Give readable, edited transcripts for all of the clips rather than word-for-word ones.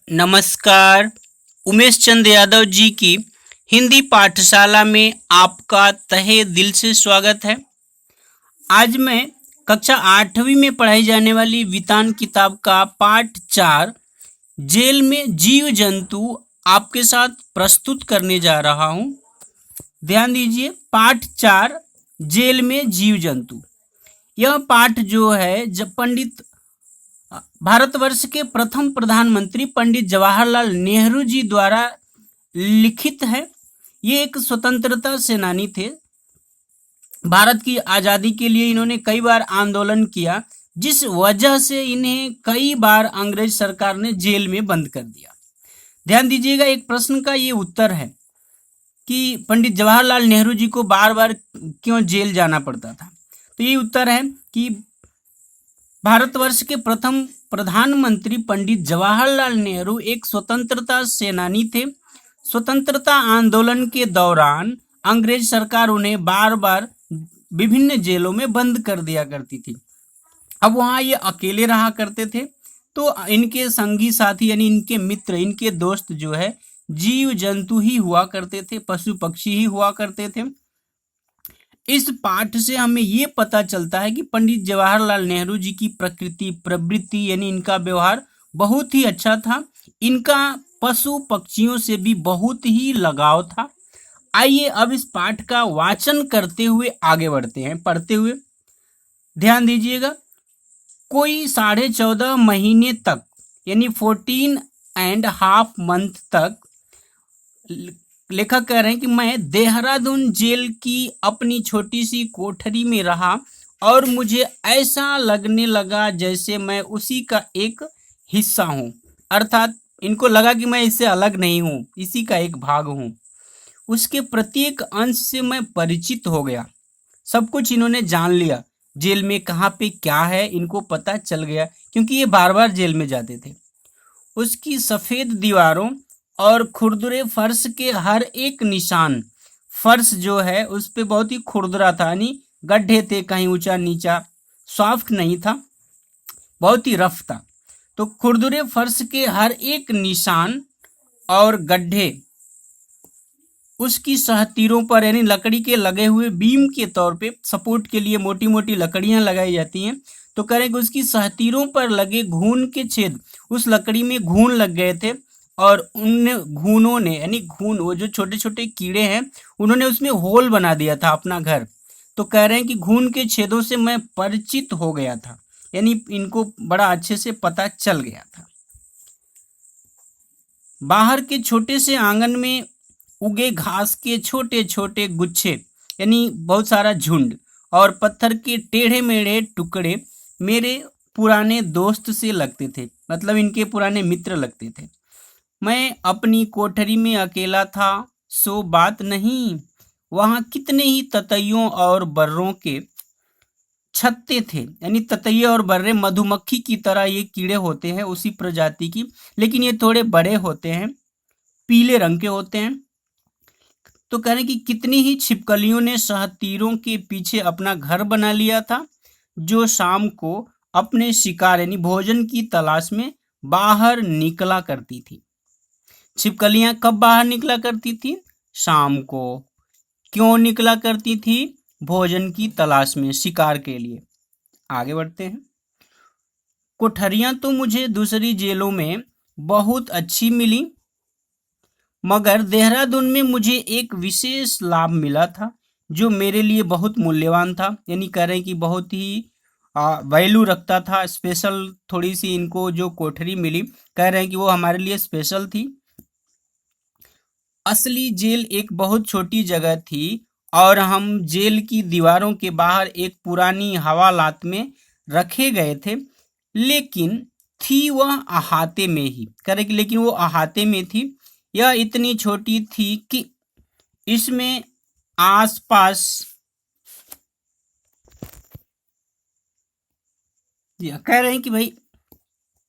नमस्कार। उमेश चंद यादव जी की हिंदी पाठशाला में आपका तहे दिल से स्वागत है। आज मैं कक्षा 8वीं में पढ़ाई जाने वाली वितान किताब का पाठ 4 जेल में जीव जंतु आपके साथ प्रस्तुत करने जा रहा हूं। ध्यान दीजिए, पाठ 4 जेल में जीव जंतु। यह पाठ जो है जब भारतवर्ष के प्रथम प्रधानमंत्री पंडित जवाहरलाल नेहरू जी द्वारा लिखित है। ये एक स्वतंत्रता सेनानी थे। भारत की आज़ादी के लिए इन्होंने कई बार आंदोलन किया, जिस वजह से इन्हें कई बार अंग्रेज सरकार ने जेल में बंद कर दिया। ध्यान दीजिएगा, एक प्रश्न का ये उत्तर है कि पंडित जवाहरलाल नेहरू जी को बार बार क्यों जेल जाना पड़ता था। तो ये उत्तर है कि भारतवर्ष के प्रथम प्रधानमंत्री पंडित जवाहरलाल नेहरू एक स्वतंत्रता सेनानी थे। स्वतंत्रता आंदोलन के दौरान अंग्रेज सरकार उन्हें बार बार विभिन्न जेलों में बंद कर दिया करती थी। अब वहां ये अकेले रहा करते थे, तो इनके संगी साथी यानी इनके मित्र, इनके दोस्त जो है जीव जंतु ही हुआ करते थे, पशु पक्षी ही हुआ करते थे। इस पाठ से हमें ये पता चलता है कि पंडित जवाहरलाल नेहरू जी की प्रवृत्ति यानी इनका व्यवहार बहुत ही अच्छा था। इनका पशु पक्षियों से भी बहुत ही लगाव था। आइए अब इस पाठ का वाचन करते हुए आगे बढ़ते हैं, पढ़ते हुए। ध्यान दीजिएगा, कोई 14.5 महीने तक यानी 14.5 मंथ तक लेखक कह रहे हैं कि मैं देहरादून जेल की अपनी छोटी सी कोठरी में रहा और मुझे ऐसा लगने लगा जैसे मैं उसी का एक हिस्सा हूँ। अर्थात इनको लगा कि मैं इससे अलग नहीं हूँ, इसी का एक भाग हूँ। उसके प्रत्येक अंश से मैं परिचित हो गया। सब कुछ इन्होंने जान लिया। जेल में कहाँ पे क्या है इनको पता चल गया, क्योंकि ये बार बार जेल में जाते थे। उसकी सफ़ेद दीवारों और खुरदुरे फर्श के हर एक निशान, फर्श जो है उस पे बहुत ही खुरदुरा था, यानी गड्ढे थे, कहीं ऊंचा नीचा, सॉफ्ट नहीं था, बहुत ही रफ था। तो खुरदुरे फर्श के हर एक निशान और गड्ढे उसकी सहतीरों पर यानी लकड़ी के लगे हुए बीम के तौर पे सपोर्ट के लिए मोटी मोटी लकड़ियां लगाई जाती हैं। तो कह रहे हैं कि उसकी सहतीरों पर लगे घून के छेद, उस लकड़ी में घून लग गए थे और उन घूनों ने यानी घून, वो जो छोटे छोटे कीड़े हैं, उन्होंने उसमें होल बना दिया था अपना घर। तो कह रहे हैं कि घून के छेदों से मैं परिचित हो गया था, यानी इनको बड़ा अच्छे से पता चल गया था। बाहर के छोटे से आंगन में उगे घास के छोटे छोटे गुच्छे यानी बहुत सारा झुंड और पत्थर के टेढ़े मेढ़े टुकड़े मेरे पुराने दोस्त से लगते थे, मतलब इनके पुराने मित्र लगते थे। मैं अपनी कोठरी में अकेला था, सो बात नहीं। वहां कितने ही ततैयों और बर्रों के छत्ते थे, यानी ततैये और बर्रे मधुमक्खी की तरह ये कीड़े होते हैं, उसी प्रजाति की, लेकिन ये थोड़े बड़े होते हैं, पीले रंग के होते हैं। तो कह रहे हैं कि कितनी ही छिपकलियों ने सहतीरों के पीछे अपना घर बना लिया था, जो शाम को अपने शिकार यानी भोजन की तलाश में बाहर निकला करती थी। छिपकलियां कब बाहर निकला करती थी? शाम को। क्यों निकला करती थी? भोजन की तलाश में, शिकार के लिए। आगे बढ़ते हैं। कोठरियां तो मुझे दूसरी जेलों में बहुत अच्छी मिली, मगर देहरादून में मुझे एक विशेष लाभ मिला था जो मेरे लिए बहुत मूल्यवान था। यानी कह रहे हैं कि बहुत ही वैल्यू रखता था, स्पेशल थोड़ी सी इनको जो कोठरी मिली, कह रहे हैं कि वो हमारे लिए स्पेशल थी। असली जेल एक बहुत छोटी जगह थी और हम जेल की दीवारों के बाहर एक पुरानी हवालात में रखे गए थे, लेकिन थी वह अहाते में ही। कह रहे कि लेकिन वो अहाते में थी। यह इतनी छोटी थी कि इसमें आसपास कह रहे हैं कि भाई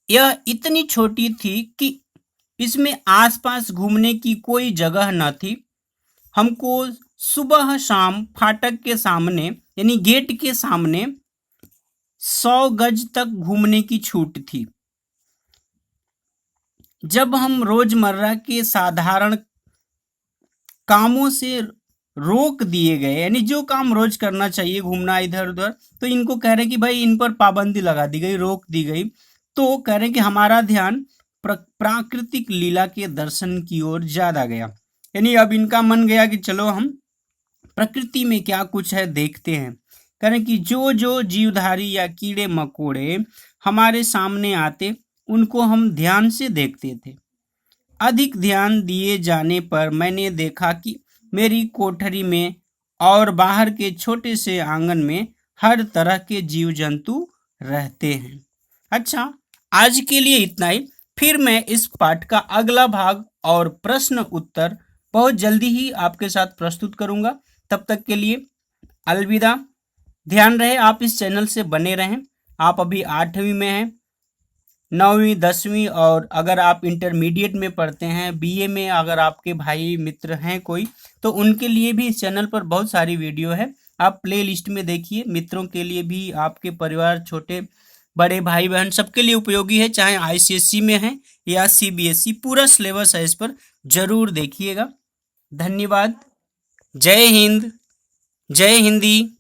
यह इतनी छोटी थी कि इसमें आसपास घूमने की कोई जगह न थी। हमको सुबह शाम फाटक के सामने यानी गेट के सामने 100 गज तक घूमने की छूट थी। जब हम रोजमर्रा के साधारण कामों से रोक दिए गए, यानी जो काम रोज करना चाहिए, घूमना इधर उधर, तो इनको कह रहे हैं कि भाई इन पर पाबंदी लगा दी गई, रोक दी गई। तो कह रहे हैं कि हमारा ध्यान प्राकृतिक लीला के दर्शन की ओर ज्यादा गया, यानी अब इनका मन गया कि चलो हम प्रकृति में क्या कुछ है देखते हैं। कह रहे हैं कि जो जो जीवधारी या कीड़े मकोड़े हमारे सामने आते उनको हम ध्यान से देखते थे। अधिक ध्यान दिए जाने पर मैंने देखा कि मेरी कोठरी में और बाहर के छोटे से आंगन में हर तरह के जीव जंतु रहते हैं। अच्छा, आज के लिए इतना ही। फिर मैं इस पाठ का अगला भाग और प्रश्न उत्तर बहुत जल्दी ही आपके साथ प्रस्तुत करूंगा। तब तक के लिए अलविदा। ध्यान रहे आप इस चैनल से बने रहें। आप अभी 8वीं में हैं, 9वीं 10वीं, और अगर आप इंटरमीडिएट में पढ़ते हैं, बीए में अगर आपके भाई मित्र हैं कोई, तो उनके लिए भी इस चैनल पर बहुत सारी वीडियो है। आप प्ले लिस्ट में देखिए, मित्रों के लिए भी, आपके परिवार, छोटे बड़े भाई बहन सबके लिए उपयोगी है, चाहे आईसीएसई में है या सीबीएसई, पूरा सिलेबस है, इस पर जरूर देखिएगा। धन्यवाद। जय हिंद, जय हिंदी।